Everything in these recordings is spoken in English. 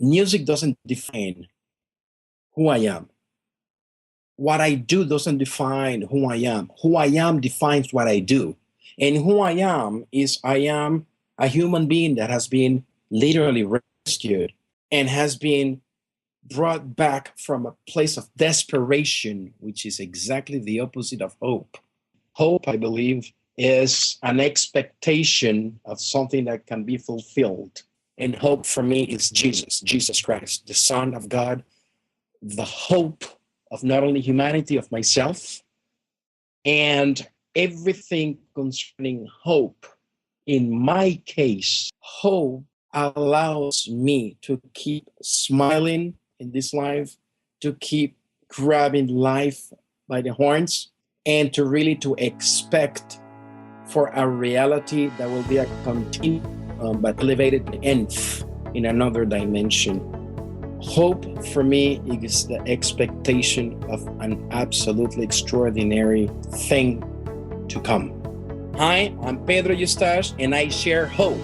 Music doesn't define who I am. What I do doesn't define who I am. Who I am defines what I do. And who I am is I am a human being that has been literally rescued and has been brought back from a place of desperation, which is exactly the opposite of hope. Hope, I believe, is an expectation of something that can be fulfilled. And hope for me is Jesus Christ, the Son of God, the hope of not only humanity, of myself, and everything concerning hope. In my case, hope allows me to keep smiling in this life, to keep grabbing life by the horns, and to really to expect for a reality that will be a continued but elevated nth in another dimension. Hope for me is the expectation of an absolutely extraordinary thing to come. Hi, I'm Pedro Eustache, and I share hope.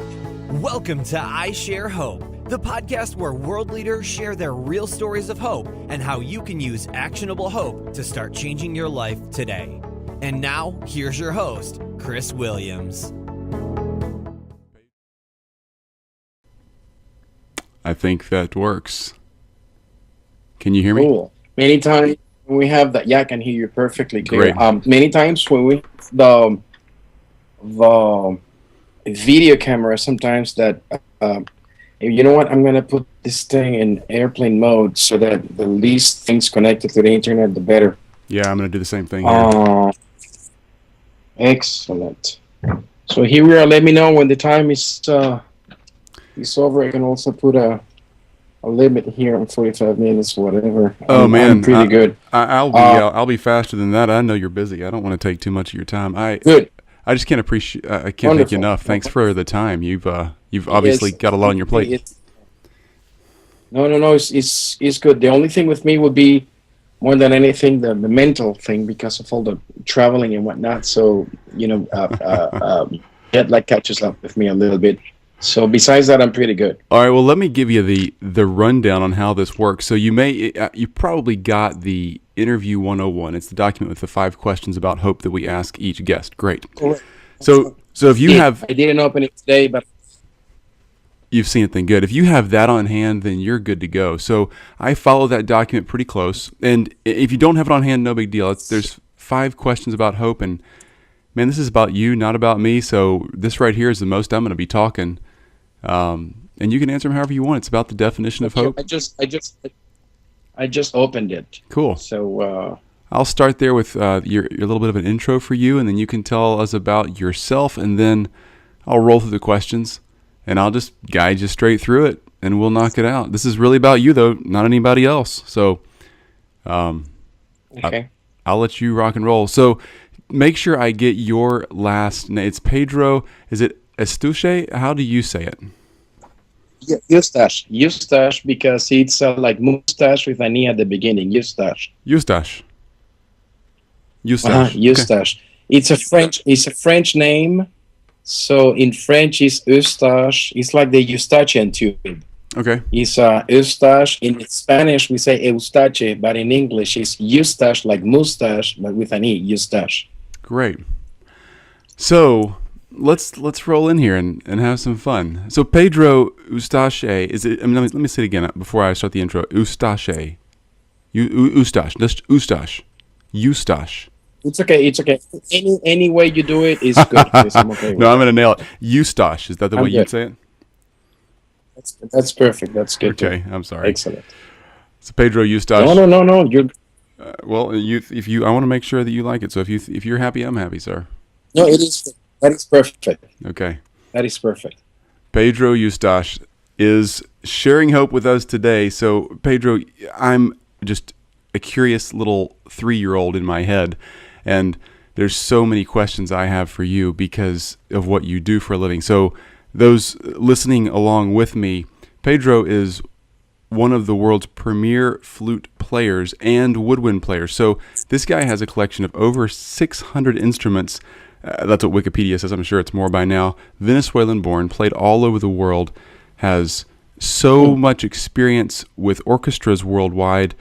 Welcome to I Share Hope, the podcast where world leaders share their real stories of hope and how you can use actionable hope to start changing your life today. And now, here's your host, Chris Williams. I think that works. Can you hear me? Cool. Many times when we have that, yeah, I can hear you perfectly clear. Great. Many times when we the video camera, sometimes that you know what, I'm gonna put this thing in airplane mode so that the least things connected to the internet, the better. Yeah, I'm going to do the same thing here. Excellent. So here we are. Let me know when the time is over. I can also put a limit here on 45 minutes, whatever. I'm pretty good. I'll be faster than that. I know you're busy. I don't want to take too much of your time. Good. I just can't appreciate. I can't thank you enough. Thanks for the time. You've obviously got a lot on your plate. No. It's good. The only thing with me would be more than anything the mental thing because of all the traveling and whatnot. So jet lag catches up with me a little bit. So besides that, I'm pretty good. All right. Well, let me give you the rundown on how this works. So you probably got the Interview 101. It's the document with the 5 questions about hope that we ask each guest. Great. Correct. So if you have, I didn't open it today, but you've seen it, then good. If you have that on hand, then you're good to go. So I follow that document pretty close. And if you don't have it on hand, no big deal. There's 5 questions about hope, and man, this is about you, not about me. So this right here is the most I'm going to be talking. And you can answer them however you want. It's about the definition of hope. I just opened it. Cool. So I'll start there with your little bit of an intro for you, and then you can tell us about yourself, and then I'll roll through the questions, and I'll just guide you straight through it, and we'll knock it out. This is really about you, though, not anybody else. So okay. I'll let you rock and roll. So make sure I get your last name. It's Pedro. Is it Eustache? How do you say it? Yeah, Eustache, because it's like mustache with an E at the beginning. Eustache. Eustache. Eustache. Okay. It's a French name. So in French, it's Eustache. It's like the Eustachian tube. Okay. It's Eustache. In Spanish, we say Eustache, but in English, it's Eustache, like mustache, but with an E. Eustache. Great. So let's roll in here and have some fun. So Pedro Eustache, is it? I mean, let me say it again before I start the intro. Eustache. Eustache. Just Eustache. Eustache. It's okay. Any way you do it is good. I'm okay with no, I'm gonna nail it. Eustache. Is that the way you'd say it? That's perfect. That's good. Okay, I'm sorry. Excellent. So Pedro Eustache. No. You're. Well, I want to make sure that you like it. So if you're happy, I'm happy, sir. No, it is. That is perfect. Okay. That is perfect. Pedro Eustache is sharing hope with us today. So Pedro, I'm just a curious little 3-year-old in my head, and there's so many questions I have for you because of what you do for a living. So those listening along with me, Pedro is one of the world's premier flute players and woodwind players. So this guy has a collection of over 600 instruments. That's what Wikipedia says. I'm sure it's more by now. Venezuelan born, played all over the world, has so much experience with orchestras worldwide.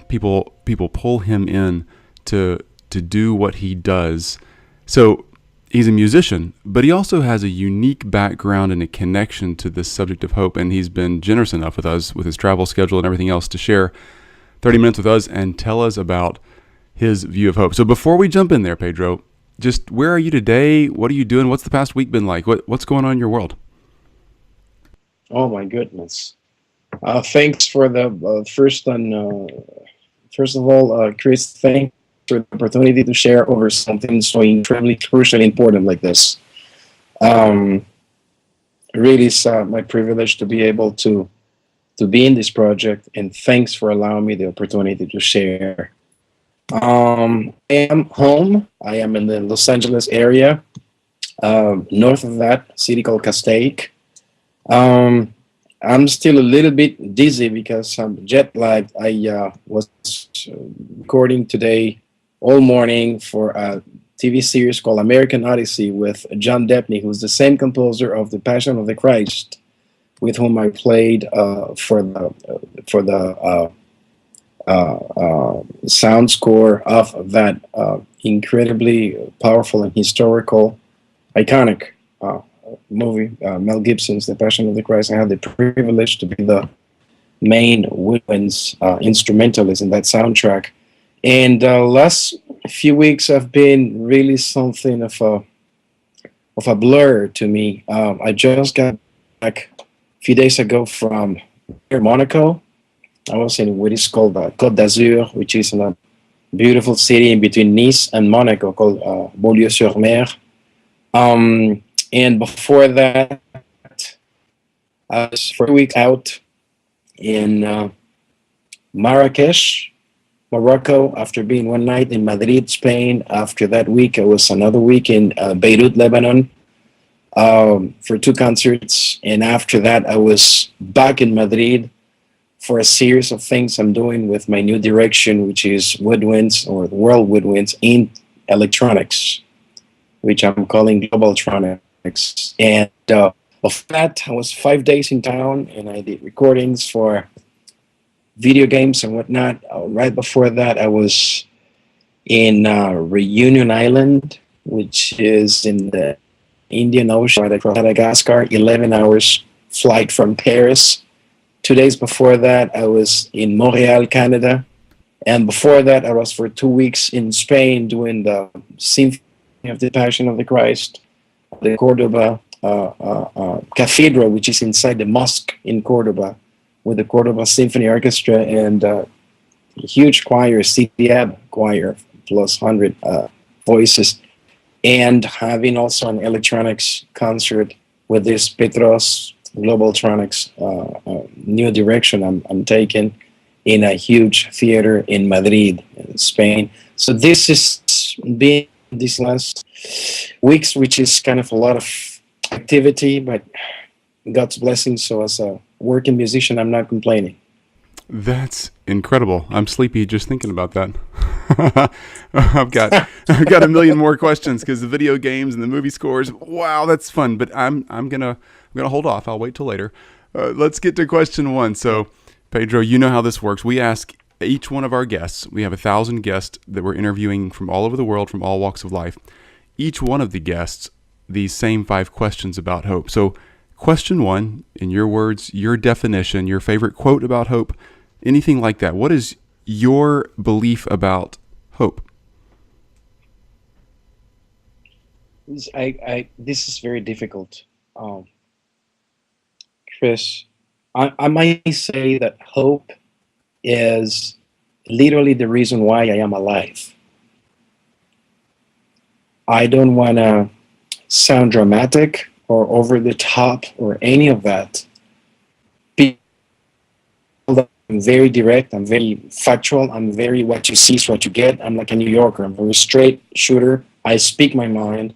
People pull him in to do what he does. So he's a musician, but he also has a unique background and a connection to this subject of hope. And he's been generous enough with us, with his travel schedule and everything else, to share 30 minutes with us and tell us about his view of hope. So before we jump in there, Pedro, just where are you today? What are you doing? What's the past week been like? What's going on in your world? Oh my goodness! Thanks for the first of all, Chris. Thanks for the opportunity to share over something so incredibly crucial and important like this. Really, it's my privilege to be able to be in this project, and thanks for allowing me the opportunity to share. I am home. I am in the Los Angeles area, north of that city called Castaic. I'm still a little bit dizzy because I'm jet lagged. I was recording today all morning for a TV series called American Odyssey with John Debney, who's the same composer of The Passion of the Christ, with whom I played for the sound score of that incredibly powerful and historical, iconic movie, Mel Gibson's The Passion of the Christ. I had the privilege to be the main Woodwinds instrumentalist in that soundtrack. And last few weeks have been really something of a blur to me. I just got back a few days ago from Monaco. I was in what is called Côte d'Azur, which is in a beautiful city in between Nice and Monaco called Beaulieu-sur-Mer. And before that, I was for a week out in Marrakesh, Morocco, after being one night in Madrid, Spain. After that week, it was another week in Beirut, Lebanon, for 2 concerts. And after that, I was back in Madrid for a series of things I'm doing with my new direction, which is Woodwinds, or the World Woodwinds in electronics, which I'm calling Globaltronics. And of that, I was 5 days in town, and I did recordings for video games and whatnot. Right before that, I was in Reunion Island, which is in the Indian Ocean, right across Madagascar, 11 hours flight from Paris. 2 days before that, I was in Montreal, Canada. And before that, I was for 2 weeks in Spain doing the Symphony of the Passion of the Christ, the Cordoba Cathedral, which is inside the mosque in Cordoba, with the Cordoba Symphony Orchestra and a huge choir, CDAB choir, plus 100 voices, and having also an electronics concert with this Petros Globaltronics new direction I'm taking in a huge theater in Madrid, in Spain. So this has been these last weeks, which is kind of a lot of activity, but God's blessing. So as a working musician, I'm not complaining. That's incredible. I'm sleepy just thinking about that. I've got a million more questions because the video games and the movie scores. Wow, that's fun. But I'm gonna hold off. I'll wait till later. Let's get to question 1. So, Pedro, you know how this works. We ask each one of our guests. We have 1,000 guests that we're interviewing from all over the world, from all walks of life. Each one of the guests, these same 5 questions about hope. So, question 1, in your words, your definition, your favorite quote about hope, anything like that. What is your belief about hope? This is very difficult. Chris, I might say that hope is literally the reason why I am alive. I don't want to sound dramatic or over the top or any of that. I'm very direct, I'm very factual, I'm very what you see is what you get. I'm like a New Yorker, I'm a very straight shooter. I speak my mind.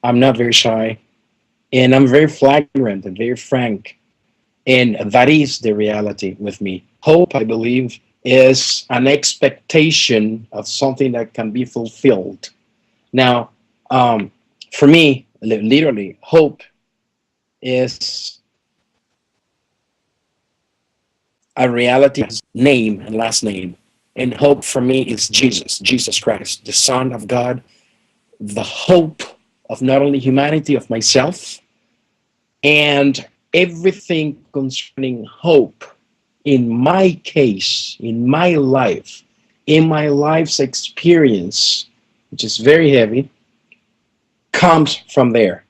I'm not very shy. And I'm very flagrant and very frank. And that is the reality with me. Hope, I believe, is an expectation of something that can be fulfilled. Now, for me, literally, hope is A reality is name and last name. And hope for me is Jesus Christ, the Son of God, the hope of not only humanity, of myself, and everything concerning hope in my case, in my life, in my life's experience, which is very heavy, comes from there.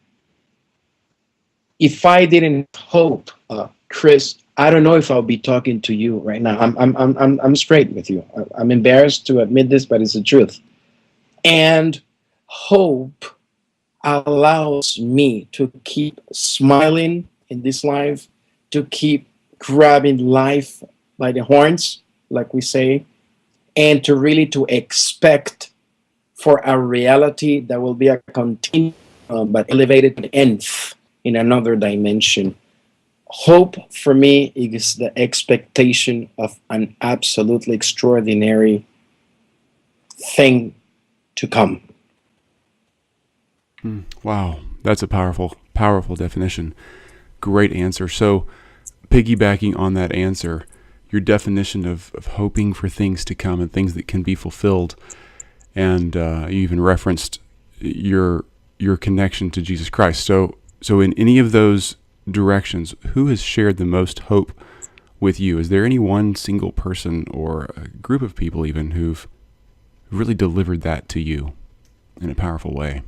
If I didn't hope, Chris, I don't know if I'll be talking to you right now. I'm straight with you. I'm embarrassed to admit this, but it's the truth. And hope allows me to keep smiling in this life, to keep grabbing life by the horns, like we say, and to really to expect for a reality that will be a continuum, but elevated to the nth in another dimension. Hope for me is the expectation of an absolutely extraordinary thing to come. Wow, that's a powerful, powerful definition. Great answer. So, piggybacking on that answer, your definition of hoping for things to come and things that can be fulfilled, and you even referenced your connection to Jesus Christ. So in any of those directions, who has shared the most hope with you? Is there any one single person or a group of people even who've really delivered that to you in a powerful way?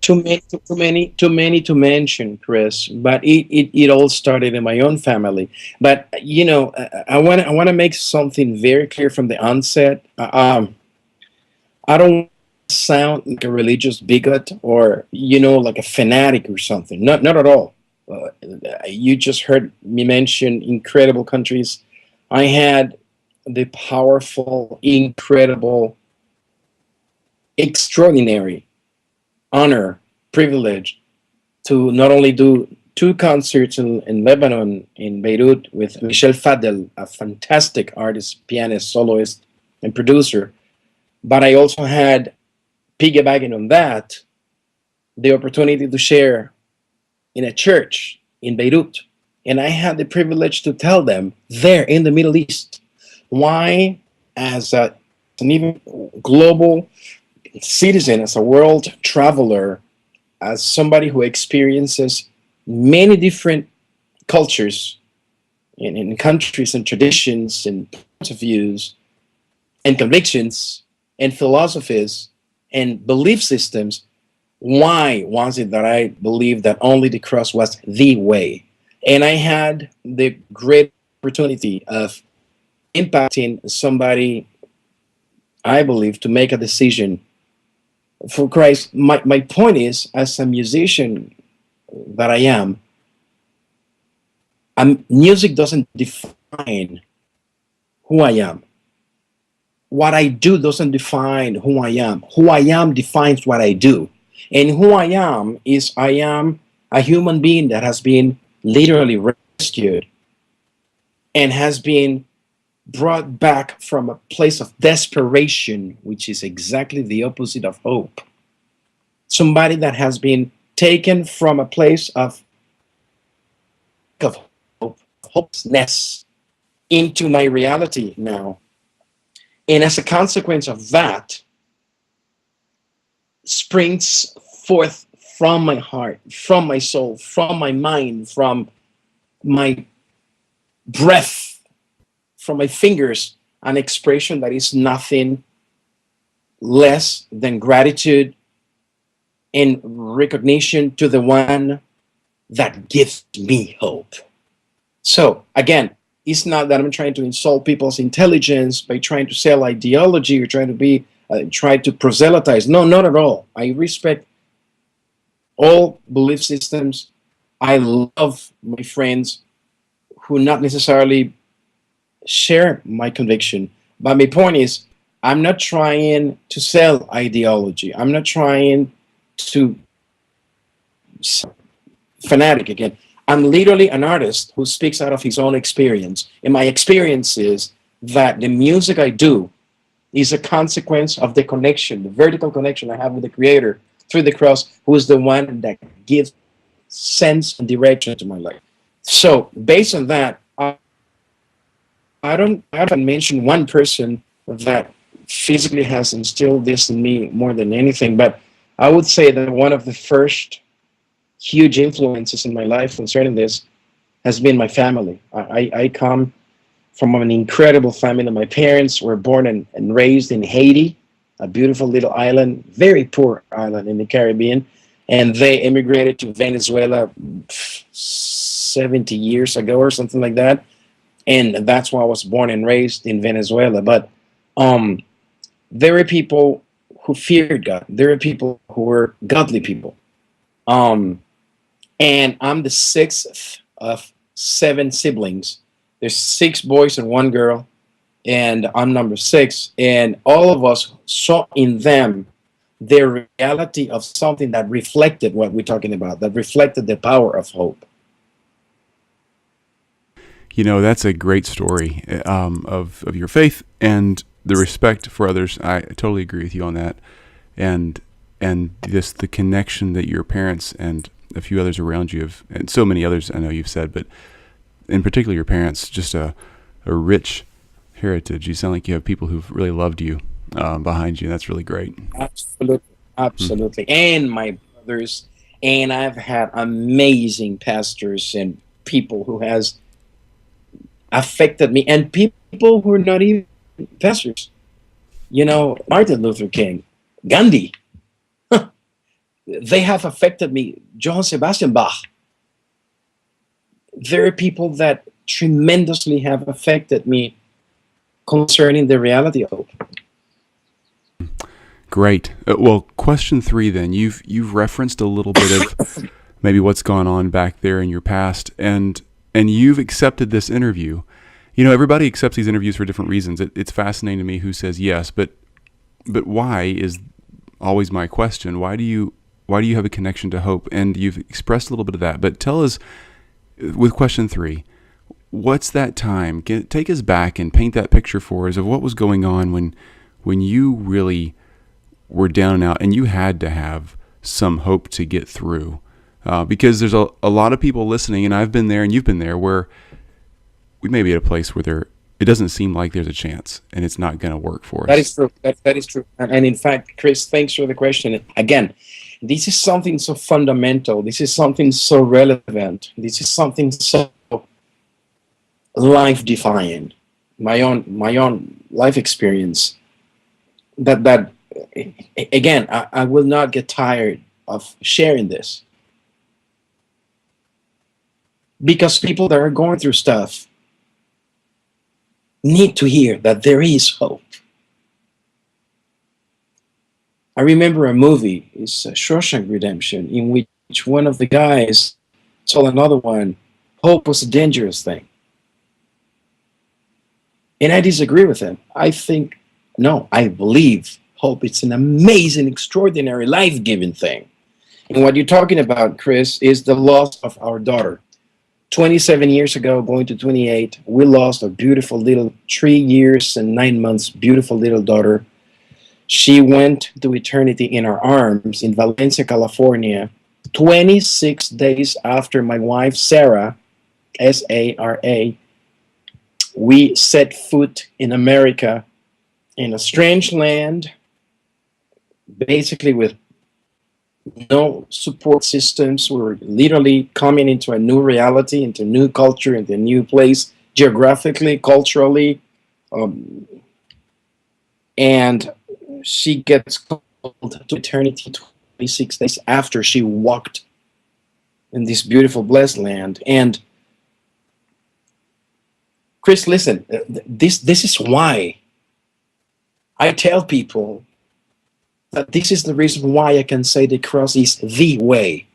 Too many to mention, Chris. But it all started in my own family. But I want to make something very clear from the onset. I don't sound like a religious bigot or like a fanatic or something. Not at all. You just heard me mention incredible countries. I had the powerful, incredible, extraordinary honor, privilege to not only do two concerts in Lebanon, in Beirut, with Michel Fadel, a fantastic artist, pianist, soloist, and producer, but I also had, piggybacking on that, the opportunity to share in a church in Beirut. And I had the privilege to tell them there in the Middle East why, as an even global citizen, as a world traveler, as somebody who experiences many different cultures in countries and traditions and points of views and convictions and philosophies and belief systems, why was it that I believed that only the cross was the way? And I had the great opportunity of impacting somebody, I believe, to make a decision for Christ. My point is, as a musician that I am, music doesn't define who I am. What I do doesn't define who I am. Who I am defines what I do. And who I am is I am a human being that has been literally rescued and has been brought back from a place of desperation, which is exactly the opposite of hope. Somebody that has been taken from a place of hope, hopelessness, into my reality now. And as a consequence of that, springs forth from my heart, from my soul, from my mind, from my breath, from my fingers, an expression that is nothing less than gratitude and recognition to the one that gives me hope. So again, it's not that I'm trying to insult people's intelligence by trying to sell ideology or trying to try to proselytize. No, not at all. I respect all belief systems. I love my friends who not necessarily share my conviction. But my point is, I'm not trying to sell ideology. I'm not trying to fanatic again. I'm literally an artist who speaks out of his own experience. And my experience is that the music I do is a consequence of the connection, the vertical connection I have with the Creator through the cross, who is the one that gives sense and direction to my life. So based on that, I, I haven't mentioned one person that physically has instilled this in me more than anything, but I would say that one of the first huge influences in my life concerning this has been my family. I come from an incredible family. My parents were born and raised in Haiti, a beautiful little island, very poor island in the Caribbean, and they immigrated to Venezuela 70 years ago or something like that. And that's why I was born and raised in Venezuela. But there were people who feared God. There were people who were godly people. And I'm the sixth of seven siblings. There's six boys and one girl, and I'm number six. And all of us saw in them the reality of something that reflected what we're talking about, that reflected the power of hope. You know, that's a great story of your faith and the respect for others. I totally agree with you on that. And just the connection that your parents and a few others around you have, and so many others I know you've said, but in particular your parents, just a rich heritage. You sound like you have people who've really loved you behind you. That's really great. Absolutely. And my brothers, and I've had amazing pastors and people who has affected me, and people who are not even pastors. You know, Martin Luther King, Gandhi, they have affected me. Johann Sebastian Bach. There are people that tremendously have affected me concerning the reality of hope. Great. Well, question 3 then. You've referenced a little bit of maybe what's gone on back there in your past, and you've accepted this interview. You know, everybody accepts these interviews for different reasons. It's fascinating to me who says yes, but why is always my question. Why do you have a connection to hope? And you've expressed a little bit of that, but tell us with question 3, what's that time? Take us back and paint that picture for us of what was going on when you really were down and out and you had to have some hope to get through. Because there's a lot of people listening, and I've been there and you've been there, where we may be at a place where it doesn't seem like there's a chance and it's not going to work for us. That is true. That is true. And in fact, Chris, thanks for the question. Again, this is something so fundamental. This is something so relevant. This is something so life-defining. My own life experience. That again, I will not get tired of sharing this. Because people that are going through stuff need to hear that there is hope. I remember a movie, it's Shawshank Redemption, in which one of the guys told another one, hope was a dangerous thing. And I disagree with him. I believe hope is an amazing, extraordinary, life-giving thing. And what you're talking about, Chris, is the loss of our daughter. 27 years ago, going to 28, we lost a beautiful little 3 years and 9 months, beautiful little daughter. She went to eternity in our arms in Valencia, California, 26 days after my wife, Sarah, S-A-R-A, we set foot in America, in a strange land, basically with no support systems. We were literally coming into a new reality, into a new culture, into a new place, geographically, culturally. And she gets called to eternity 26 days after she walked in this beautiful, blessed land. And Chris, listen, this is why I tell people that this is the reason why I can say the cross is the way.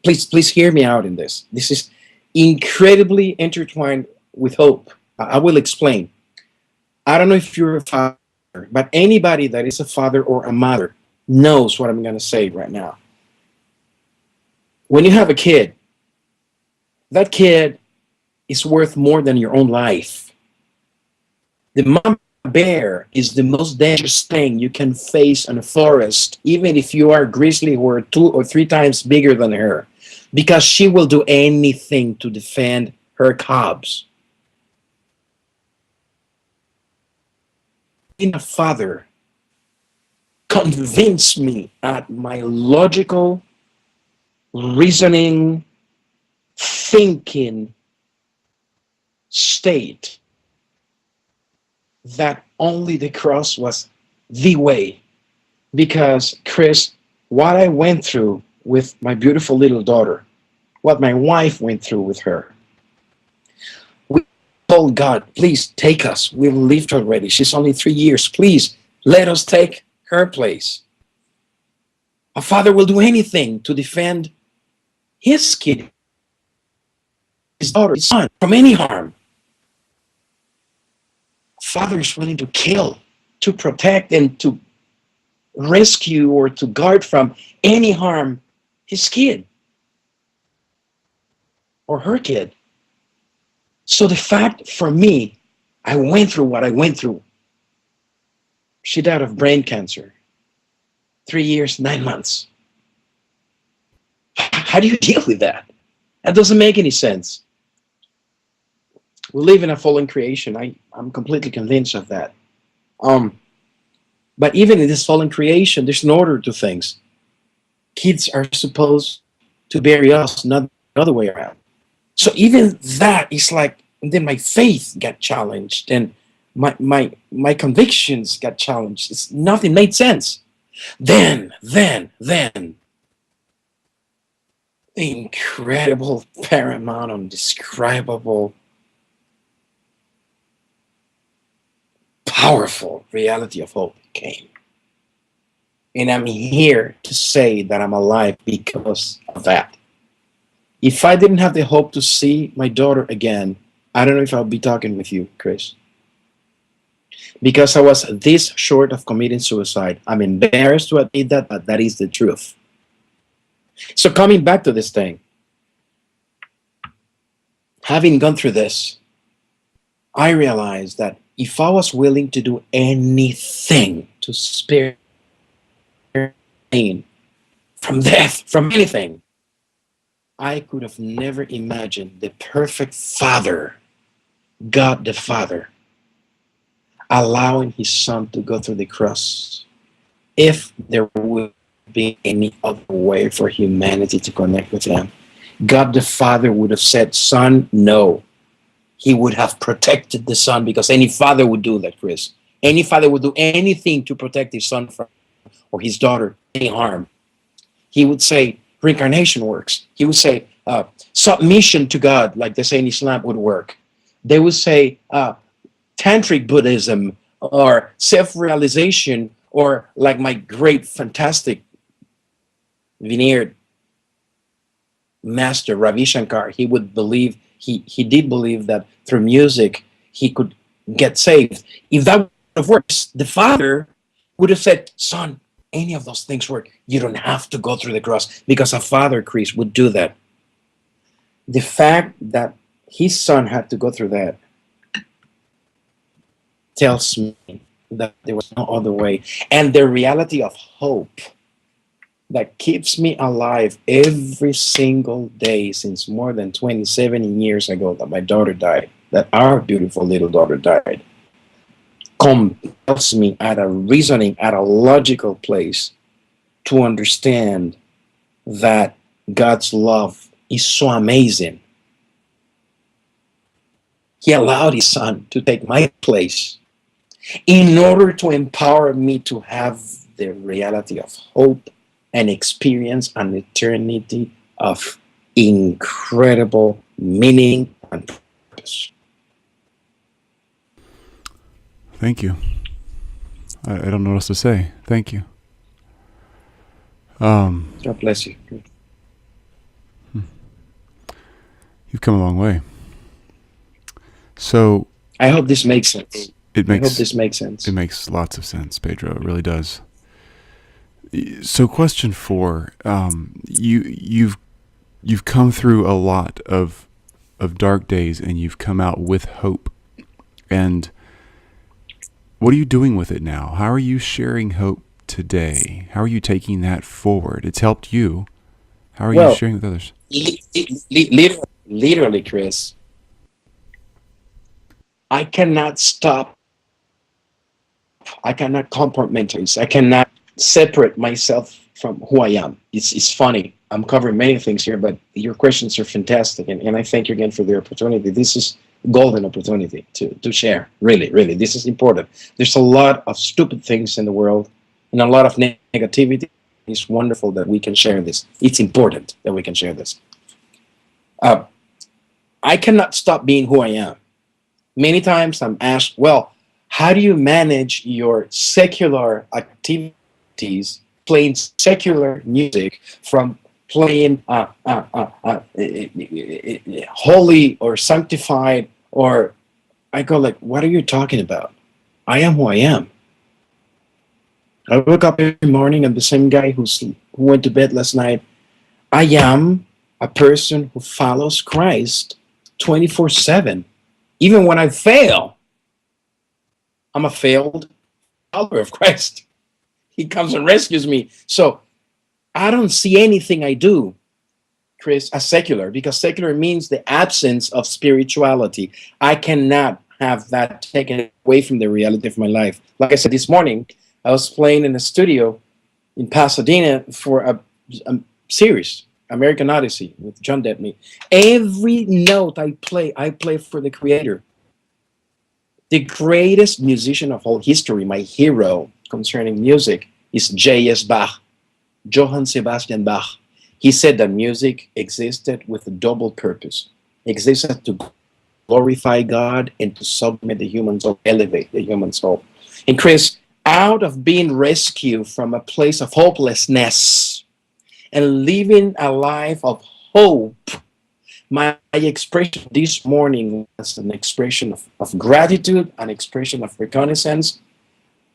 Please hear me out in this. This is incredibly intertwined with hope. I will explain. I don't know if you're a father, but anybody that is a father or a mother knows what I'm going to say right now. When you have a kid, that kid is worth more than your own life. The mama bear is the most dangerous thing you can face in a forest, even if you are grizzly or 2 or 3 times bigger than her, because she will do anything to defend her cubs. being a father convinced me at my logical, reasoning, thinking state that only the cross was the way. Because, Chris, what I went through with my beautiful little daughter, what my wife went through with her, we told God, please take us. We've lived already. She's only 3 years. Please let us take her place. A father will do anything to defend his kid, his daughter, his son, from any harm. Father is willing to kill, to protect, and to rescue or to guard from any harm his kid or her kid. So the fact for me, I went through what I went through. She died of brain cancer. 3 years, 9 months. How do you deal with that? That doesn't make any sense. We live in a fallen creation. I'm completely convinced of that. But even in this fallen creation, there's an order to things. Kids are supposed to bury us, not the other way around. So even that is like, and then my faith got challenged, and my convictions got challenged. Nothing made sense. Then, the incredible, paramount, undescribable, powerful reality of hope came. And I'm here to say that I'm alive because of that. If I didn't have the hope to see my daughter again, I don't know if I'll be talking with you, Chris. Because I was this short of committing suicide. I'm embarrassed to admit that, but that is the truth. So coming back to this thing, having gone through this, I realized that if I was willing to do anything to spare pain from death, from anything, I could have never imagined the perfect Father, God the Father, allowing his Son to go through the cross. If there would be any other way for humanity to connect with him, God the Father would have said, Son, no. He would have protected the Son, because any father would do that, Chris. Any father would do anything to protect his son from, or his daughter, any harm. He would say reincarnation works. He would say submission to God, like they say in Islam, would work. They would say tantric Buddhism or self-realization, or like my great, fantastic veneered master Ravi Shankar, he would believe, he did believe that through music he could get saved. If that would have worked, the Father would have said, Son, any of those things work. You don't have to go through the cross, because a father, Chris, would do that. The fact that his Son had to go through that tells me that there was no other way. And the reality of hope that keeps me alive every single day since more than 27 years ago that my daughter died, that our beautiful little daughter died, compels me at a reasoning, at a logical place, to understand that God's love is so amazing. He allowed his Son to take my place in order to empower me to have the reality of hope and experience an eternity of incredible meaning and purpose. Thank you. I don't know what else to say. Thank you. God bless you. You've come a long way. So I hope this makes sense. I hope this makes sense. It makes lots of sense, Pedro. It really does. So question 4, you've come through a lot of dark days, and you've come out with hope. And what are you doing with it now? How are you sharing hope today? How are you taking that forward? It's helped you. How are you sharing with others? Literally, Chris, I cannot stop I cannot compartmentalize. I cannot separate myself from who I am. It's funny. I'm covering many things here, but your questions are fantastic. And I thank you again for the opportunity. This is golden opportunity to share. Really, really. This is important. There's a lot of stupid things in the world and a lot of negativity. It's wonderful that we can share this. It's important that we can share this. I cannot stop being who I am. Many times I'm asked, well, how do you manage your secular activities, playing secular music, from playing holy or sanctified, or I go like, what are you talking about? I am who I am. I woke up every morning. I'm the same guy who went to bed last night. I am a person who follows Christ 24/7. Even when I fail, I'm a failed follower of Christ. He comes and rescues me. So I don't see anything I do, Chris, as secular, because secular means the absence of spirituality. I cannot have that taken away from the reality of my life. Like I said this morning, I was playing in a studio in Pasadena for a series, American Odyssey, with John Debney. Every note I play for the Creator. The greatest musician of all history, my hero concerning music, is J.S. Bach, Johann Sebastian Bach. He said that music existed with a double purpose. It existed to glorify God and to submit the human soul, elevate the human soul. And Chris, out of being rescued from a place of hopelessness and living a life of hope, my expression this morning was an expression of gratitude, an expression of reconnaissance,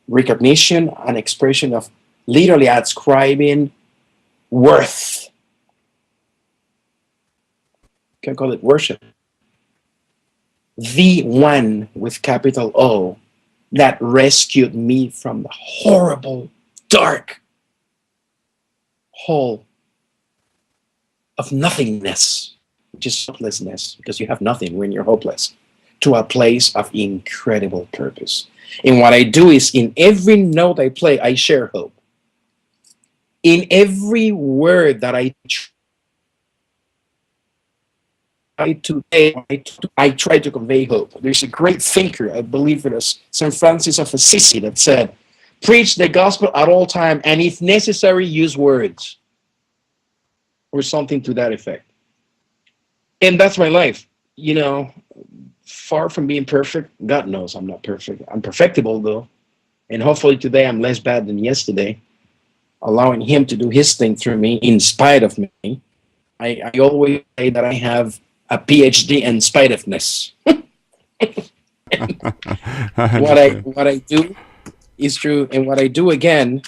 recognition, an expression of literally ascribing worth. You can call it worship. The one with capital O that rescued me from the horrible, dark hole of nothingness, which is hopelessness, because you have nothing when you're hopeless, to a place of incredible purpose. And what I do is, in every note I play, I share hope. In every word that I try to convey hope. There's a great thinker, I believe it was St. Francis of Assisi, that said, preach the gospel at all time, and if necessary, use words, or something to that effect. And that's my life. You know, far from being perfect, God knows I'm not perfect. I'm perfectible, though. And hopefully today I'm less bad than yesterday, allowing Him to do His thing through me in spite of me. I always say that I have a PhD in spite ofness. What I do is true, and what I do again,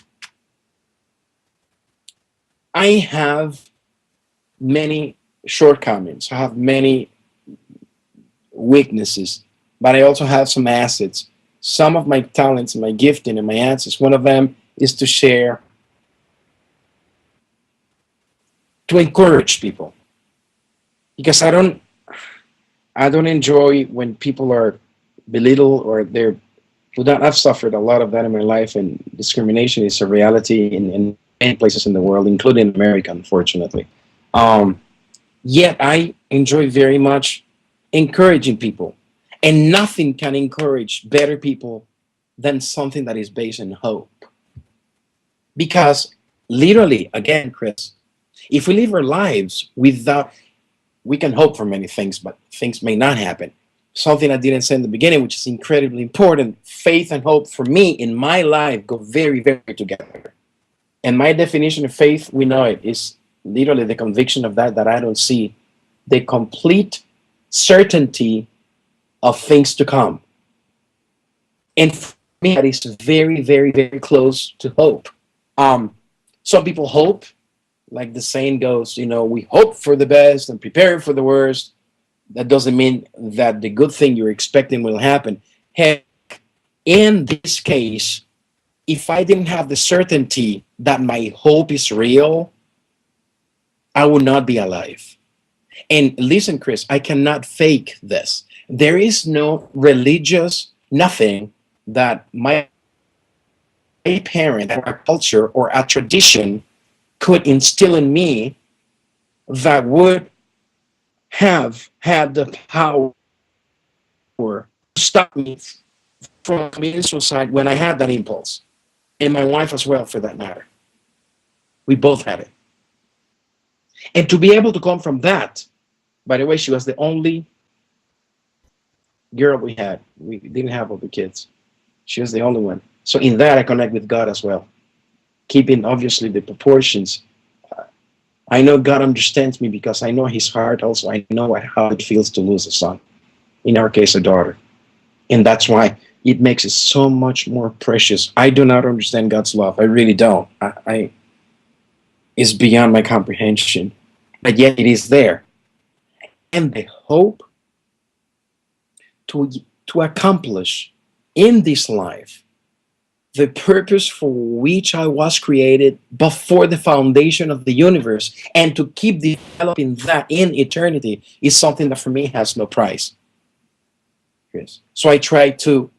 I have many shortcomings. I have many weaknesses, but I also have some assets. Some of my talents and my gifting and my assets, one of them is to share, to encourage people. Because I don't enjoy when people are belittled, or I've suffered a lot of that in my life, and discrimination is a reality in many places in the world, including America, unfortunately. Yet I enjoy very much encouraging people, and nothing can encourage better people than something that is based in hope. Because literally, again, Chris, if we live our lives without, we can hope for many things, but things may not happen. Something I didn't say in the beginning, which is incredibly important, faith and hope for me in my life go very, very together. And my definition of faith, we know it, is literally the conviction of that I don't see, the complete certainty of things to come. And for me, that is very, very, very close to hope. Some people hope, like the saying goes, we hope for the best and prepare for the worst. That doesn't mean that the good thing you're expecting will happen. Heck, in this case, if I didn't have the certainty that my hope is real, I would not be alive. And listen, Chris, I cannot fake this. There is no religious nothing that my a parent or a culture or a tradition could instill in me that would have had the power to stop me from committing suicide when I had that impulse. And my wife as well, for that matter. We both had it. And to be able to come from that, by the way, she was the only girl we had. We didn't have other kids. She was the only one. So in that, I connect with God as well, keeping obviously the proportions. I know God understands me because I know his heart also. I know how it feels to lose a son, in our case, a daughter. And that's why it makes it so much more precious. I do not understand God's love. I really don't. It's beyond my comprehension. But yet it is there. And the hope to accomplish in this life the purpose for which I was created before the foundation of the universe, and to keep developing that in eternity, is something that for me has no price. Yes. So I try to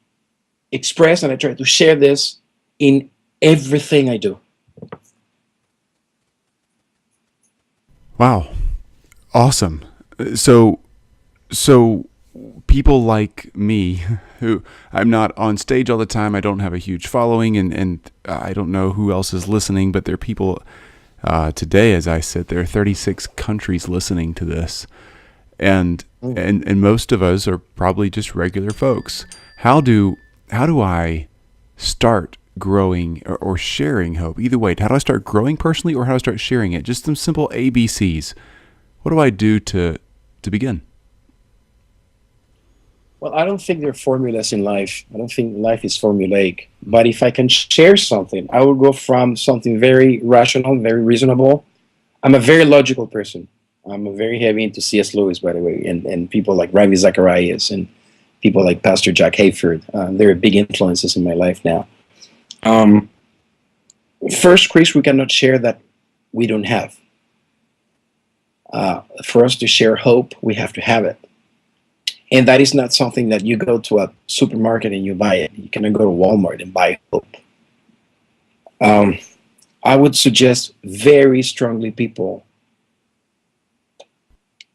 express and I try to share this in everything I do. Wow. Awesome. So people like me, who I'm not on stage all the time, I don't have a huge following, and I don't know who else is listening, but there are people today, as I sit there, 36 countries listening to this, and most of us are probably just regular folks. How do I start growing or sharing hope? Either way, how do I start growing personally, or how do I start sharing it? Just some simple ABCs. What do I do to begin? Well, I don't think there are formulas in life. I don't think life is formulaic. But if I can share something, I will go from something very rational, very reasonable. I'm a very logical person. I'm very heavy into C.S. Lewis, by the way, and people like Ravi Zacharias and people like Pastor Jack Hayford. They're big influences in my life now. First, Chris, we cannot share that we don't have. For us to share hope, we have to have it. And that is not something that you go to a supermarket and you buy it. You cannot go to Walmart and buy hope. I would suggest very strongly people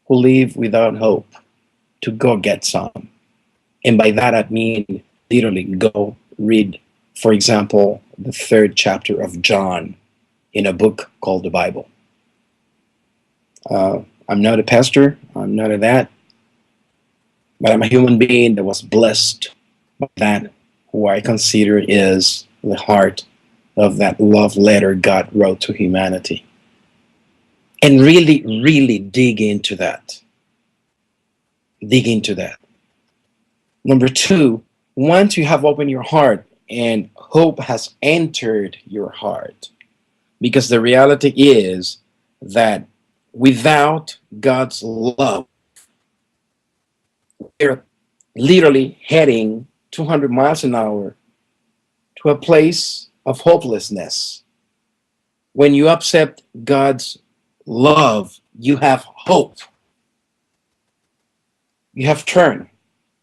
who live without hope to go get some. And by that I mean literally go read, for example, the 3rd chapter of John in a book called the Bible. I'm not a pastor. I'm not a that. But I'm a human being that was blessed by that, who I consider is the heart of that love letter God wrote to humanity. And really, really dig into that. Dig into that. Number 2, once you have opened your heart and hope has entered your heart, because the reality is that without God's love, we're literally heading 200 miles an hour to a place of hopelessness. When you accept God's love, you have hope. You have turned.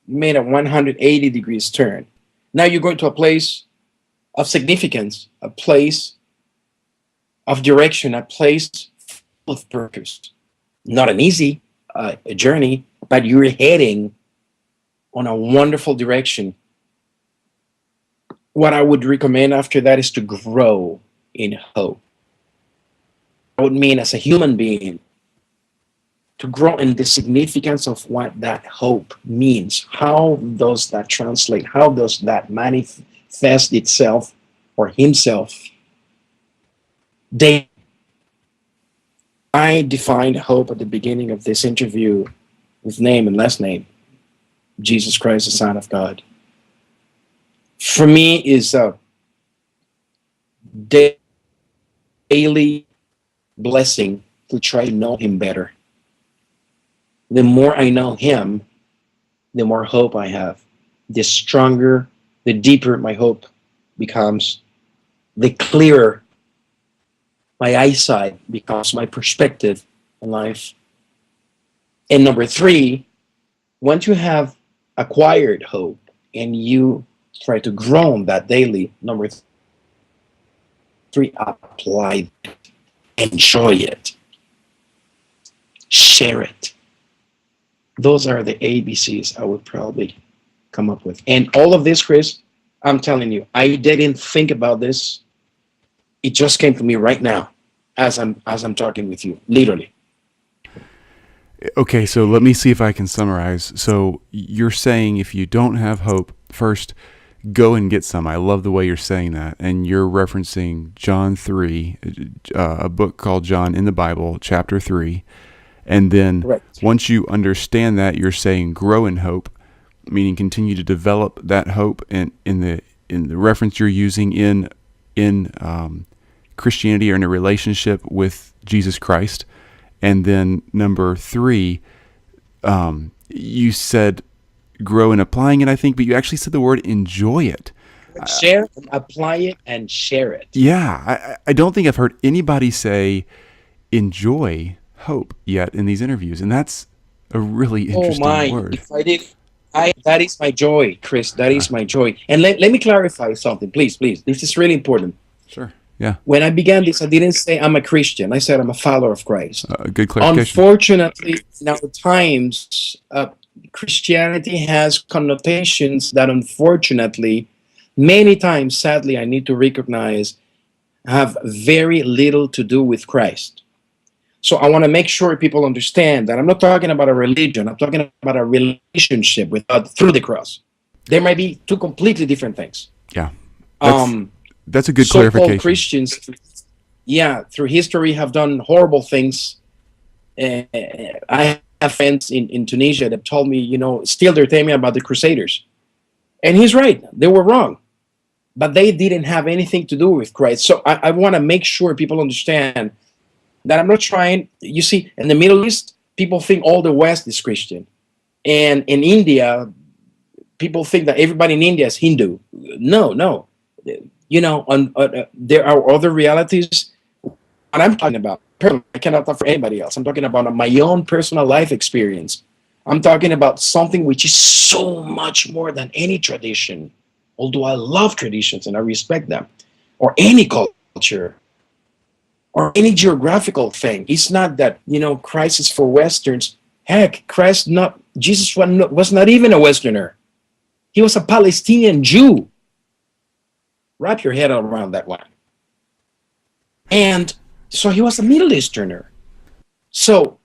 You made a 180 degrees turn. Now you're going to a place of significance, a place of direction, a place full of purpose. Not an easy journey, but you're heading on a wonderful direction. What I would recommend after that is to grow in hope. I would mean as a human being, to grow in the significance of what that hope means. How does that translate? How does that manifest itself or himself? I defined hope at the beginning of this interview with name and last name. Jesus Christ, the Son of God. For me, is a daily blessing to try to know him better. The more I know him, the more hope I have. The stronger, the deeper my hope becomes, the clearer my eyesight becomes, my perspective in life. And number 3, once you have acquired hope and you try to grow on that daily, number three, apply it, enjoy it, share it. Those are the ABCs I would probably come up with. And all of this, Chris, I'm telling you, I didn't think about this. It just came to me right now as I'm talking with you, literally. Okay, so let me see if I can summarize. So you're saying if you don't have hope, first go and get some. I love the way you're saying that. And you're referencing John 3, a book called John in the Bible, chapter 3. And then Correct. Once you understand that, you're saying grow in hope, meaning continue to develop that hope in the reference you're using in Christianity or in a relationship with Jesus Christ. And then number 3, you said grow in applying it, I think, but you actually said the word enjoy it. Share, apply it, and share it. Yeah, I don't think I've heard anybody say enjoy hope yet in these interviews, and that's a really interesting word. If I did, that is my joy, Chris. That is my joy. And let me clarify something, please. This is really important. Sure. Yeah. When I began this, I didn't say I'm a Christian. I said I'm a follower of Christ. Good clarification. Unfortunately, now times Christianity has connotations that, unfortunately, many times, sadly, I need to recognize, have very little to do with Christ. So I want to make sure people understand that I'm not talking about a religion. I'm talking about a relationship with God through the cross. There might be two completely different things. Yeah. That's a good so-called clarification. Christians, through history have done horrible things. I have friends in Tunisia that told me, still they're telling me about the Crusaders. And he's right. They were wrong. But they didn't have anything to do with Christ. So I want to make sure people understand that I'm not trying. You see, in the Middle East, people think all the West is Christian. And in India, people think that everybody in India is Hindu. No. There are other realities. What I'm talking about, I cannot talk for anybody else. I'm talking about my own personal life experience. I'm talking about something which is so much more than any tradition, although I love traditions and I respect them, or any culture, or any geographical thing. It's not that, Christ is for Westerns. Heck, Jesus was not even a Westerner. He was a Palestinian Jew. Wrap your head around that one. And so he was a Middle Easterner. So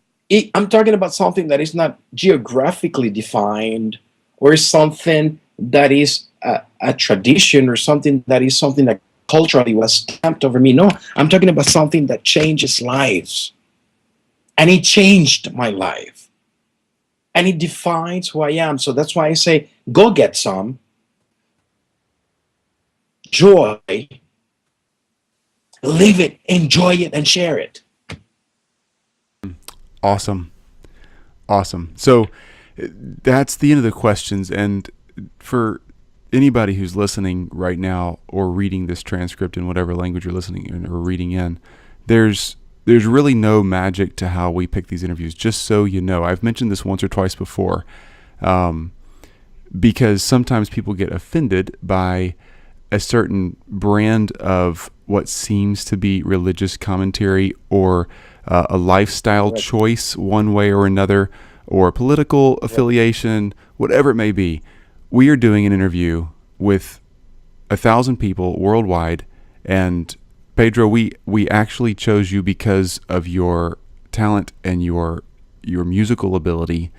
I'm talking about something that is not geographically defined, or something that is a tradition, or something that culturally was stamped over me. No, I'm talking about something that changes lives. And it changed my life. And it defines who I am. So that's why I say, go get some joy, live it, enjoy it, and share it. Awesome. So that's the end of the questions. And for anybody who's listening right now or reading this transcript in whatever language you're listening in or reading in, there's really no magic to how we pick these interviews, just so you know. I've mentioned this once or twice before, because sometimes people get offended by a certain brand of what seems to be religious commentary, or a lifestyle choice one way or another, or a political affiliation, whatever it may be. We are doing an interview with 1,000 people worldwide, and Pedro, we actually chose you because of your talent and your musical ability,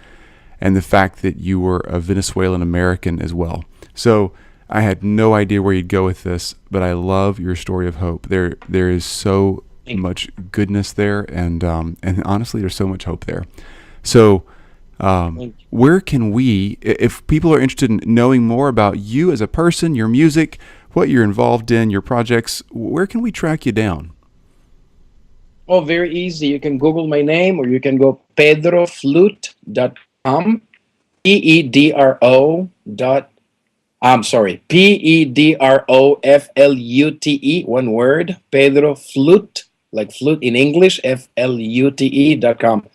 and the fact that you were a Venezuelan American as well. So I had no idea where you'd go with this, but I love your story of hope. There is so much goodness there, and honestly, there's so much hope there. So where can we, if people are interested in knowing more about you as a person, your music, what you're involved in, your projects, where can we track you down? Oh, very easy. You can Google my name, or you can go pedroflute.com, Pedroflute, one word, Pedro Flute, like flute in English, flute.com.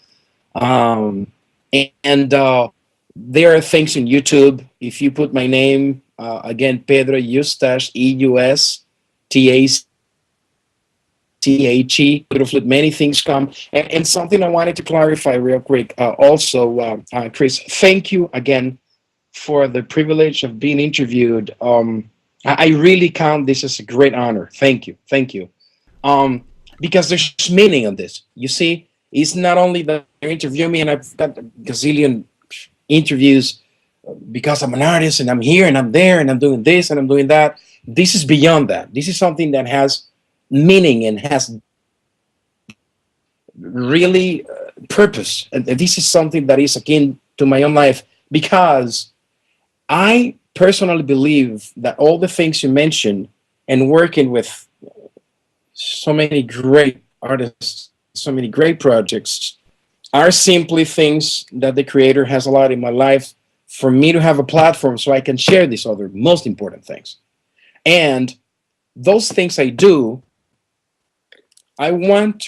And there are things in YouTube. If you put my name, again, Pedro Eustache, Eustache, T-H-E, little flute, many things come. And something I wanted to clarify real quick. Also, Chris, thank you again for the privilege of being interviewed. I really count this as a great honor. Thank you. Thank you. Because there's meaning on this. You see, it's not only that you interview me and I've got a gazillion interviews because I'm an artist and I'm here and I'm there and I'm doing this and I'm doing that. This is beyond that. This is something that has meaning and has really purpose. And this is something that is akin to my own life, because I personally believe that all the things you mentioned and working with so many great artists, so many great projects, are simply things that the Creator has allowed in my life for me to have a platform so I can share these other most important things. And those things I do, I want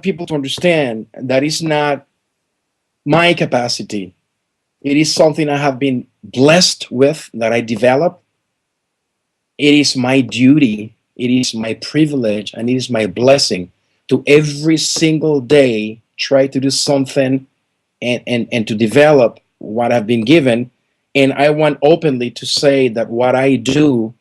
people to understand that it's not my capacity. It is something I have been blessed with, that I develop. It is my duty, it is my privilege, and it is my blessing to every single day try to do something and to develop what I've been given. And I want openly to say that what I do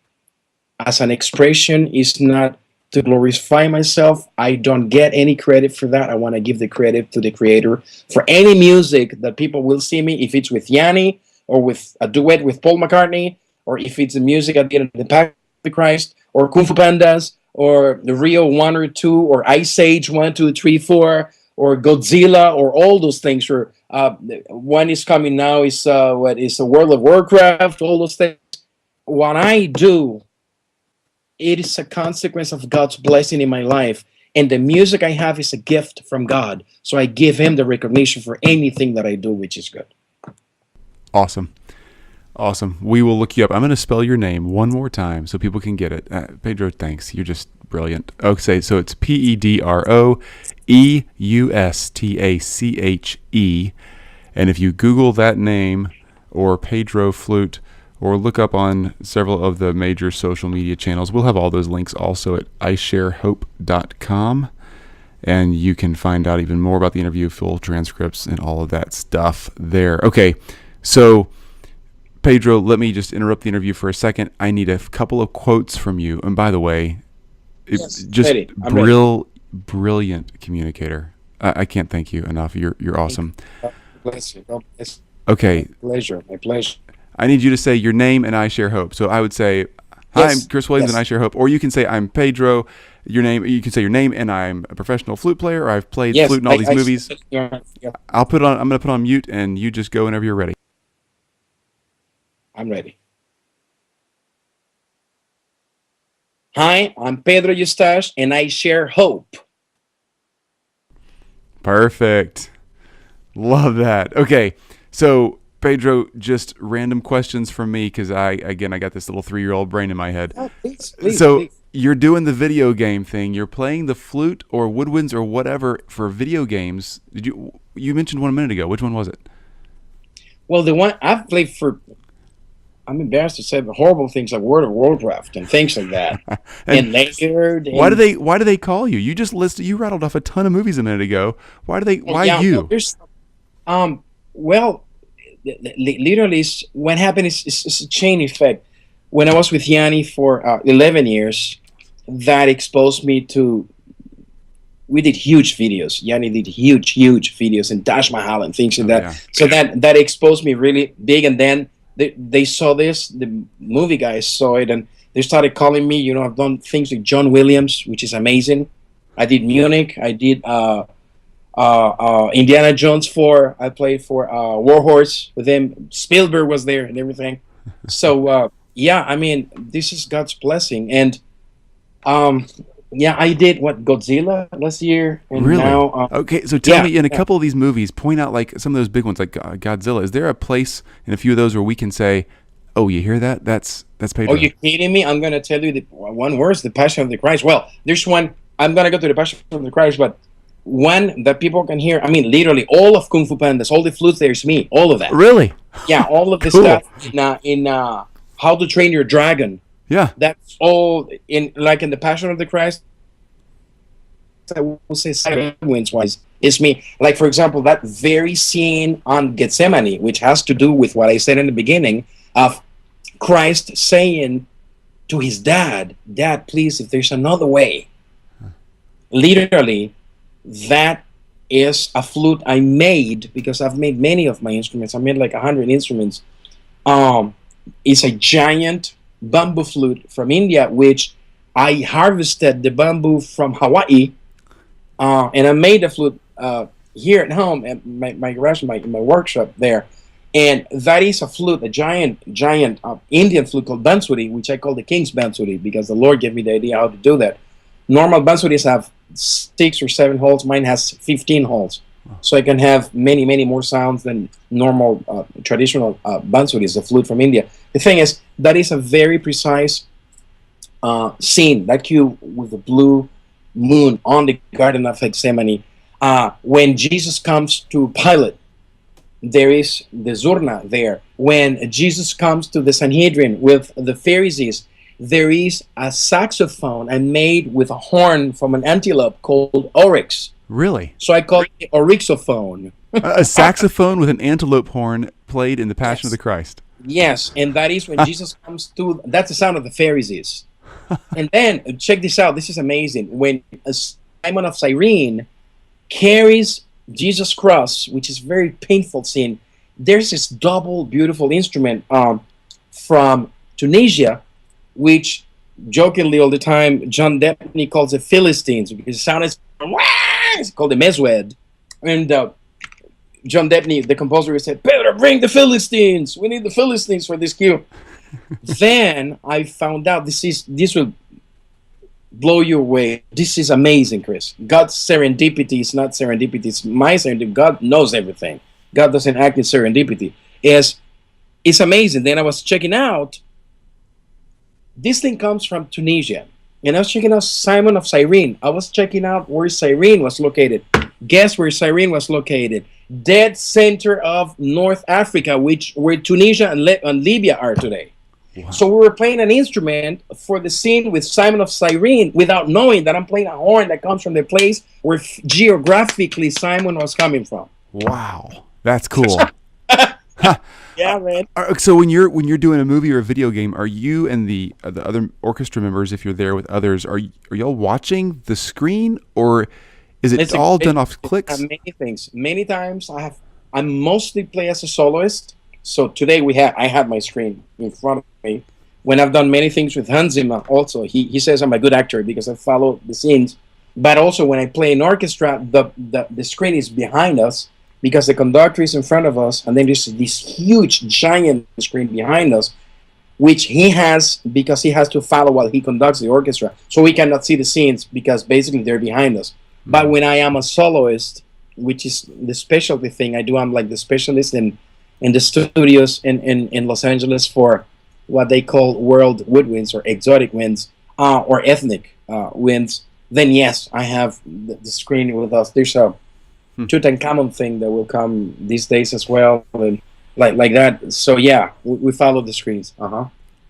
as an expression is not to glorify myself. I don't get any credit for that. I want to give the credit to the Creator for any music that people will see me, if it's with Yanni or with a duet with Paul McCartney, or if it's the music at the end of the Pack of the Christ, or Kung Fu Pandas, or the Rio 1 or 2, or Ice Age 1, 2, 3, 4, or Godzilla, or all those things. Or one is coming now is what is the World of Warcraft, all those things. What I do, it is a consequence of God's blessing in my life. And the music I have is a gift from God. So I give Him the recognition for anything that I do, which is good. Awesome. Awesome. We will look you up. I'm going to spell your name one more time so people can get it. Pedro, thanks. You're just brilliant. Okay, so it's Pedroeustache. And if you Google that name or Pedro Flute, or look up on several of the major social media channels, we'll have all those links also at isharehope.com. And you can find out even more about the interview, full transcripts, and all of that stuff there. Okay, so Pedro, let me just interrupt the interview for a second. I need a couple of quotes from you. And by the way, brilliant communicator. I can't thank you enough. You're awesome. Bless you. Okay. My pleasure. I need you to say your name and I share hope. So I would say, hi, I'm Chris Williams and I share hope. Or you can say, I'm Pedro. Your name. You can say your name and I'm a professional flute player, or I've played flute in all these movies. Yeah. I'm going to put on mute, and you just go whenever you're ready. I'm ready. Hi, I'm Pedro Eustache, and I share hope. Perfect. Love that. Okay, so Pedro, just random questions from me, because I got this little 3-year-old brain in my head. Oh, please. You're doing the video game thing. You're playing the flute or woodwinds or whatever for video games. You mentioned one a minute ago. Which one was it? Well, the one I've played for, I'm embarrassed to say, the horrible things like World of Warcraft and things like that. and Layered. Why do they call you? You rattled off a ton of movies a minute ago. Why you? Well, literally, what happened is a chain effect. When I was with Yanni for 11 years, that exposed me to. We did huge videos. Yanni did huge videos in Taj Mahal and things like that. Yeah. So that exposed me really big. And then they saw this. The movie guys saw it, and they started calling me. I've done things with John Williams, which is amazing. I did Munich. I did Indiana Jones 4. I played for Warhorse with him. Spielberg was there and everything. So this is God's blessing. And I did Godzilla last year. And really? Now, okay, so tell me, in a couple of these movies, point out like some of those big ones like Godzilla. Is there a place in a few of those where we can say, "Oh, you hear that? That's Pedro"? Oh, you kidding me? I'm gonna tell you the one worse, the Passion of the Christ. Well, there's one. I'm gonna go to the Passion of the Christ, but one that people can hear. I mean, literally all of Kung Fu Pandas, all the flutes. There's me, all of that. Really? Yeah, all of the stuff in How to Train Your Dragon. Yeah, that's all in the Passion of the Christ. I will say Woodwinds wise is me. Like, for example, that very scene on Gethsemane, which has to do with what I said in the beginning of Christ saying to his dad, "Dad, please, if there's another way." Literally, that is a flute I made, because I've made many of my instruments. I made like 100 instruments. It's a giant bamboo flute from India, which I harvested the bamboo from Hawaii, and I made the flute here at home at my garage, my workshop there. And that is a flute, a giant Indian flute called bansuri, which I call the King's bansuri, because the Lord gave me the idea how to do that. Normal bansuris have 6 or 7 holes. Mine has 15 holes. So I can have many more sounds than normal traditional bansuris, the flute from India. The thing is, that is a very precise scene, that cue with the blue moon on the Garden of Gethsemane. When Jesus comes to Pilate, there is the Zurna there. When Jesus comes to the Sanhedrin with the Pharisees, there is a saxophone I made with a horn from an antelope called oryx. Really? So I call it the oryxophone. A saxophone with an antelope horn played in the Passion of the Christ. Yes, and that is when Jesus comes to, that's the sound of the Pharisees. And then, check this out, this is amazing. When Simon of Cyrene carries Jesus' cross, which is a very painful scene, there's this double beautiful instrument from Tunisia, which jokingly all the time John Debney calls it Philistines, because the sound is it's called the meswed. And John Debney, the composer, said, "Pedro, bring the Philistines. We need the Philistines for this cue." Then I found out this will blow you away. This is amazing, Chris. God's serendipity is not serendipity. It's my serendipity. God knows everything. God doesn't act in serendipity. It's amazing. Then I was checking out. This thing comes from Tunisia. And I was checking out Simon of Cyrene. I was checking out where Cyrene was located. Guess where Cyrene was located? Dead center of North Africa, where Tunisia and Libya are today. Wow. So we were playing an instrument for the scene with Simon of Cyrene without knowing that I'm playing a horn that comes from the place where geographically Simon was coming from. Wow, that's cool. Yeah, man. So when you're doing a movie or a video game, are you and the other orchestra members, if you're there with others, are y'all watching the screen, or is it all done off clicks? Many things. Many times I mostly play as a soloist. So today I have my screen in front of me. When I've done many things with Hans Zimmer, also he says I'm a good actor because I follow the scenes. But also when I play in orchestra, the screen is behind us, because the conductor is in front of us, and then there's this huge, giant screen behind us, which he has because he has to follow while he conducts the orchestra. So we cannot see the scenes because basically they're behind us. Mm-hmm. But when I am a soloist, which is the specialty thing I do, I'm like the specialist in the studios in Los Angeles for what they call world woodwinds or exotic winds or ethnic winds. Then yes, I have the screen with us. There's a Tutankhamun thing that will come these days as well, and like that. So yeah, we follow the screens.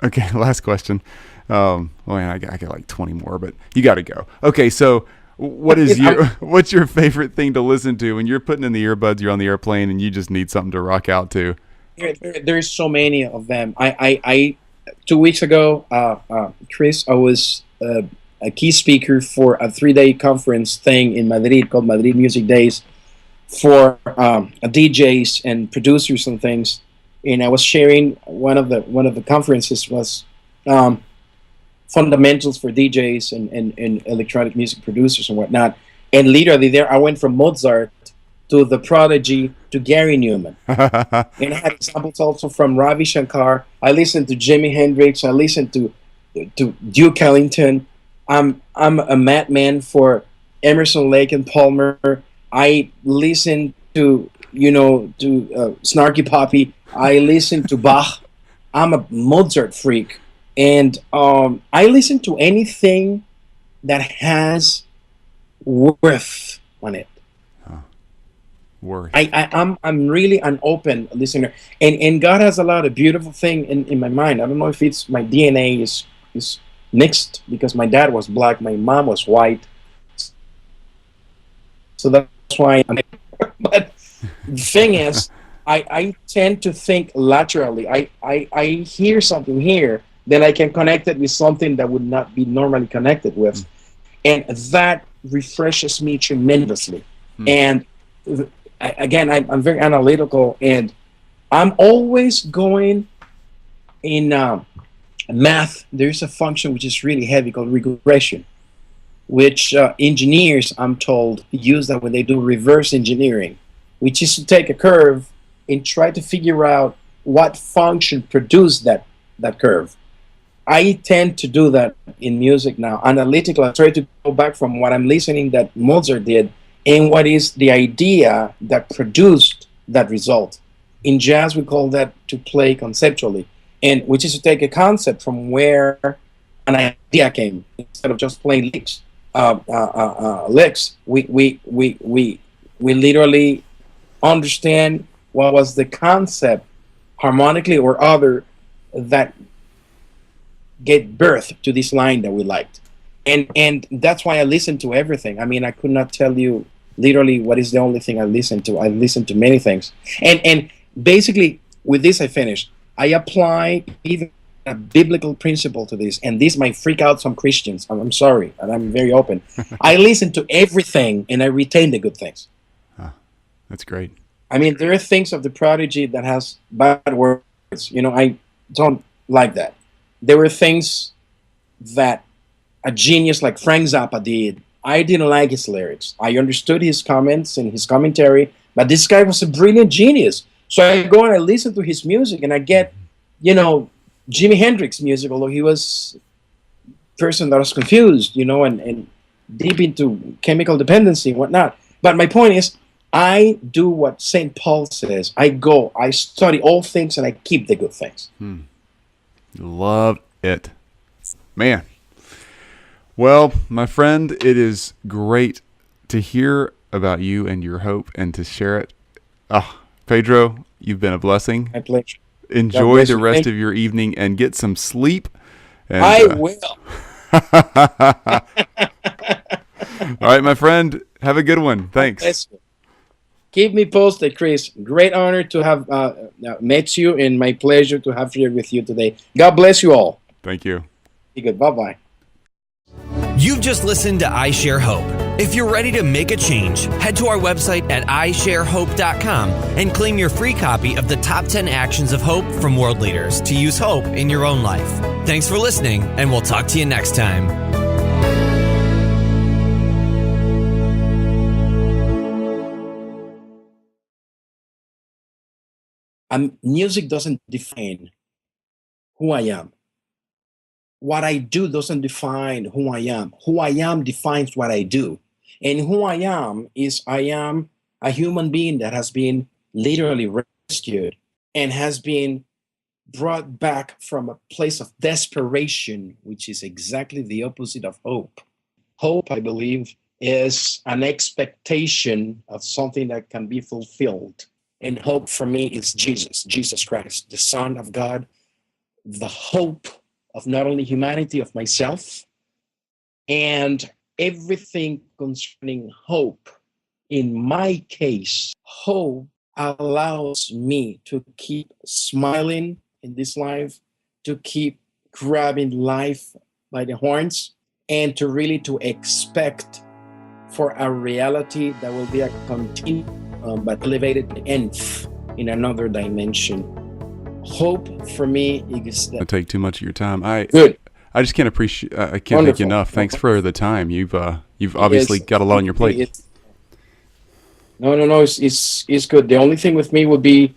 Okay, last question. Man, I got like 20 more, but you got to go. Okay, so what's your favorite thing to listen to when you're putting in the earbuds? You're on the airplane and you just need something to rock out to. There's so many of them. I 2 weeks ago, Chris, I was a key speaker for a 3-day conference thing in Madrid called Madrid Music Days for DJs and producers and things. And I was sharing one of the conferences was fundamentals for DJs and electronic music producers and whatnot. And literally there I went from Mozart to The Prodigy to Gary Newman. And I had examples also from Ravi Shankar. I listened to Jimi Hendrix. I listened to Duke Ellington. I'm a madman for Emerson, Lake and Palmer. I listen to Snarky Puppy. I listen to Bach. I'm a Mozart freak, and I listen to anything that has worth on it. Worth. I'm really an open listener, and God has a lot of beautiful thing in my mind. I don't know if it's my DNA is mixed because my dad was black, my mom was white. So that's why. But the thing is, I tend to think laterally. I hear something here, then I can connect it with something that would not be normally connected with. And that refreshes me tremendously. And again, I'm very analytical, and I'm always going in math. There's a function which is really heavy called regression, which engineers, I'm told, use that when they do reverse engineering, which is to take a curve and try to figure out what function produced that curve. I tend to do that in music now. Analytical, I try to go back from what I'm listening that Mozart did and what is the idea that produced that result. In jazz, we call that to play conceptually, and which is to take a concept from where an idea came instead of just playing licks. We literally understand what was the concept, harmonically or other, that gave birth to this line that we liked. And that's why I listen to everything. I mean, I could not tell you literally what is the only thing I listen to. I listen to many things. And basically, with this, I finish. I apply even a biblical principle to this, and this might freak out some Christians. I'm sorry, and I'm very open. I listen to everything, and I retain the good things. That's great. I mean, there are things of the Prodigy that has bad words. You know, I don't like that. There were things that a genius like Frank Zappa did. I didn't like his lyrics. I understood his comments and his commentary, but this guy was a brilliant genius. So I go and I listen to his music, and I get, you know, Jimi Hendrix music, although he was a person that was confused, you know, and deep into chemical dependency and whatnot. But my point is, I do what St. Paul says. I study all things, and I keep the good things. Love it. Man. Well, my friend, it is great to hear about you and your hope and to share it. Pedro, you've been a blessing. My pleasure. Enjoy the rest of your evening and get some sleep. And, I will. All right, my friend. Have a good one. Thanks. Keep me posted, Chris. Great honor to have met you, and my pleasure to have here with you today. God bless you all. Thank you. Be good. Bye-bye. You've just listened to I Share Hope. If you're ready to make a change, head to our website at isharehope.com and claim your free copy of the top 10 actions of hope from world leaders to use hope in your own life. Thanks for listening, and we'll talk to you next time. Music doesn't define who I am. What I do doesn't define who I am. Who I am defines what I do. And who I am is I am a human being that has been literally rescued and has been brought back from a place of desperation, which is exactly the opposite of hope. Hope, I believe, is an expectation of something that can be fulfilled. And hope for me is Jesus Christ, the Son of God, the hope of not only humanity, of myself, and everything concerning hope. In my case, hope allows me to keep smiling in this life, to keep grabbing life by the horns, and to really to expect for a reality that will be a continued but elevated nth in another dimension. Hope for me is that. I take too much of your time. Good. I just can't appreciate. I can't thank you enough. Thanks for the time. You've obviously got a lot on your plate. No. It's good. The only thing with me would be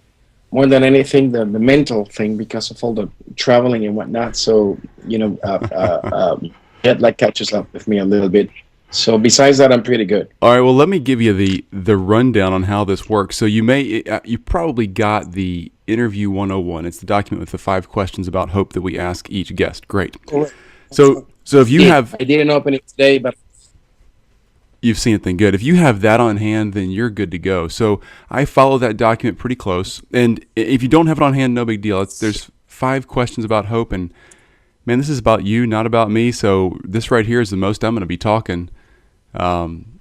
more than anything the mental thing because of all the traveling and whatnot. So jet lag catches up with me a little bit. So besides that, I'm pretty good. All right. Well, let me give you the rundown on how this works. So you probably got the Interview 101. It's the document with the 5 questions about hope that we ask each guest. Great. Correct. So if you have, I didn't open it today, but you've seen it, then good. If you have that on hand, then you're good to go. So I follow that document pretty close. And if you don't have it on hand, no big deal. There's 5 questions about hope, and man, this is about you, not about me. So this right here is the most I'm going to be talking.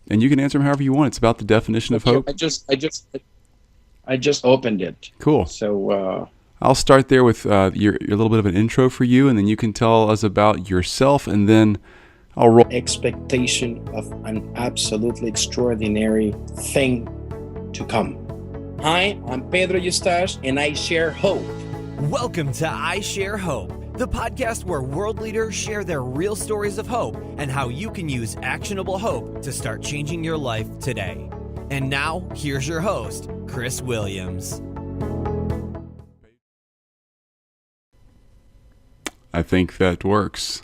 and you can answer them however you want. It's about the definition of hope. I just opened it. Cool. So I'll start there with your little bit of an intro for you, and then you can tell us about yourself, and then I'll roll. Expectation of an absolutely extraordinary thing to come. Hi, I'm Pedro Eustache, and I share hope. Welcome to I Share Hope, the podcast where world leaders share their real stories of hope and how you can use actionable hope to start changing your life today. And now, here's your host, Chris Williams. I think that works.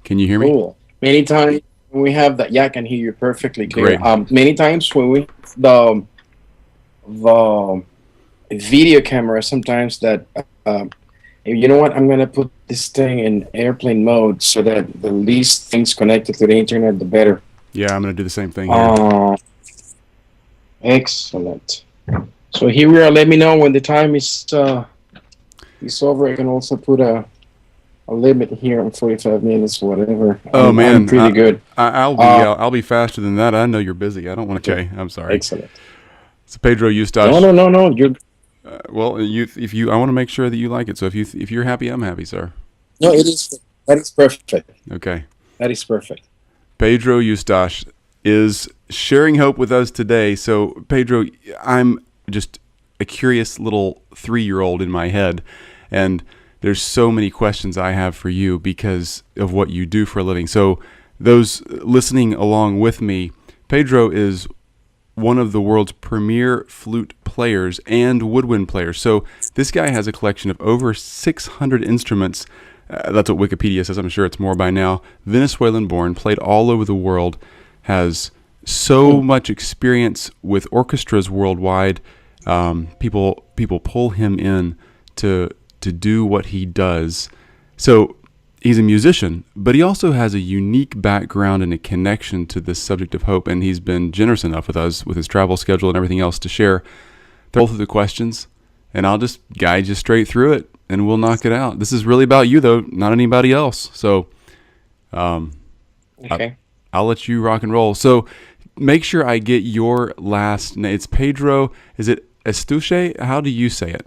Can you hear me? Cool. Many times when we have that, yeah, I can hear you perfectly clear. Great. Many times when we the video camera, sometimes that you know what, I'm gonna put this thing in airplane mode so that the least things connected to the internet, the better. Yeah, I'm going to do the same thing here. Excellent. So here we are. Let me know when the time is over. I can also put a limit here on 45 minutes, whatever. I'm pretty good. I'll be faster than that. I know you're busy. I don't want to. Okay, I'm sorry. Excellent. So Pedro Eustache. No. You're. Well, I want to make sure that you like it. So if you're happy, I'm happy, sir. No, it is. That is perfect. Okay. That is perfect. Pedro Eustache is sharing hope with us today. So Pedro, I'm just a curious little 3-year-old in my head, and there's so many questions I have for you because of what you do for a living. So those listening along with me, Pedro is one of the world's premier flute players and woodwind players. So this guy has a collection of over 600 instruments. That's what Wikipedia says. I'm sure it's more by now. Venezuelan born, played all over the world, has so much experience with orchestras worldwide. People pull him in to do what he does. So he's a musician, but he also has a unique background and a connection to this subject of hope, and he's been generous enough with us, with his travel schedule and everything else, to share both of the questions, and I'll just guide you straight through it, and we'll knock it out. This is really about you, though, not anybody else. So Okay. I'll let you rock and roll. So make sure I get your last name. It's Pedro. Is it Eustache? How do you say it?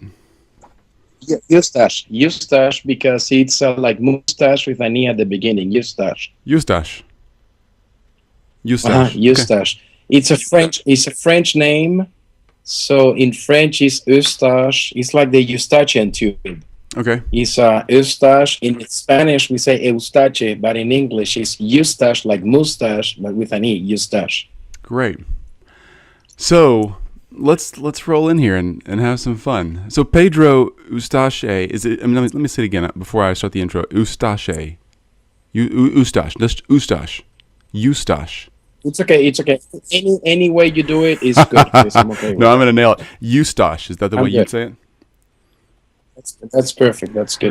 Yeah, Eustache, because it's like mustache with an E at the beginning. Eustache. Eustache. Eustache. Okay. It's a French name. So in French, it's Eustache. It's like the Eustachian tube. Okay. It's Eustache. In Spanish, we say Eustache, but in English, it's Eustache, like mustache, but with an E. Eustache. Great. So let's roll in here and have some fun. So Pedro Eustache, is it? I mean, let me say it again before I start the intro. Eustache, Eustache, just Eustache, Eustache. It's okay. Any way you do it is good. I'm okay with No, I'm gonna nail it. Eustache, is that the way you'd say it? That's perfect. That's good.